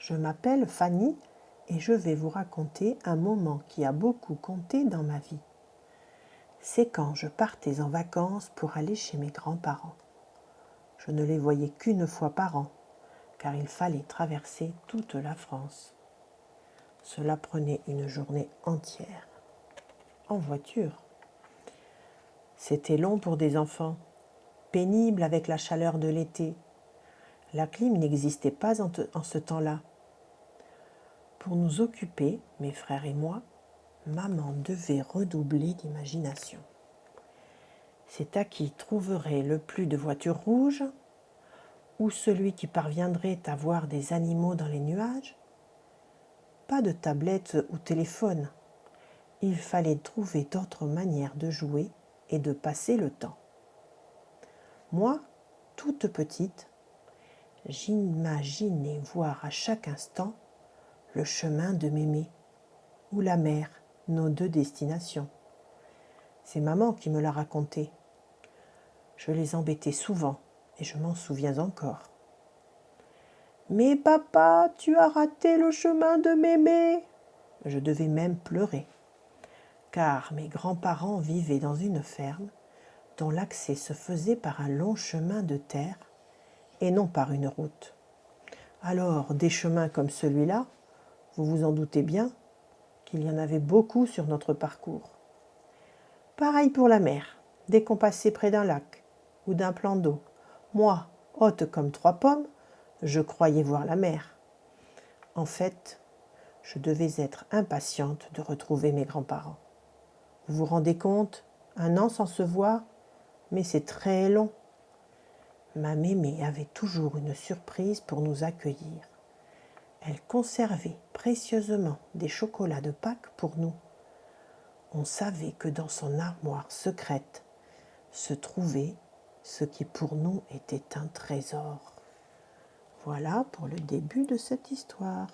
je m'appelle Fanny et je vais vous raconter un moment qui a beaucoup compté dans ma vie. C'est quand je partais en vacances pour aller chez mes grands-parents. Je ne les voyais qu'une fois par an, car il fallait traverser toute la France. Cela prenait une journée entière, en voiture. C'était long pour des enfants, pénible avec la chaleur de l'été. La clim n'existait pas en ce temps-là. Pour nous occuper, mes frères et moi, maman devait redoubler d'imagination. C'est à qui trouverait le plus de voitures rouges, ou celui qui parviendrait à voir des animaux dans les nuages. Pas de tablette ou téléphone. Il fallait trouver d'autres manières de jouer et de passer le temps. Moi, toute petite, j'imaginais voir à chaque instant le chemin de Mémé ou la mer, nos deux destinations. C'est maman qui me l'a raconté. Je les embêtais souvent et je m'en souviens encore. « Mais papa, tu as raté le chemin de Mémé !» Je devais même pleurer, car mes grands-parents vivaient dans une ferme dont l'accès se faisait par un long chemin de terre et non par une route. Alors, des chemins comme celui-là, vous vous en doutez bien, qu'il y en avait beaucoup sur notre parcours. Pareil pour la mer, dès qu'on passait près d'un lac ou d'un plan d'eau. Moi, haute comme 3 pommes, je croyais voir la mer. En fait, je devais être impatiente de retrouver mes grands-parents. Vous vous rendez compte, 1 an sans se voir, mais c'est très long. Ma mémé avait toujours une surprise pour nous accueillir. Elle conservait précieusement des chocolats de Pâques pour nous. On savait que dans son armoire secrète se trouvait ce qui pour nous était un trésor. Voilà pour le début de cette histoire.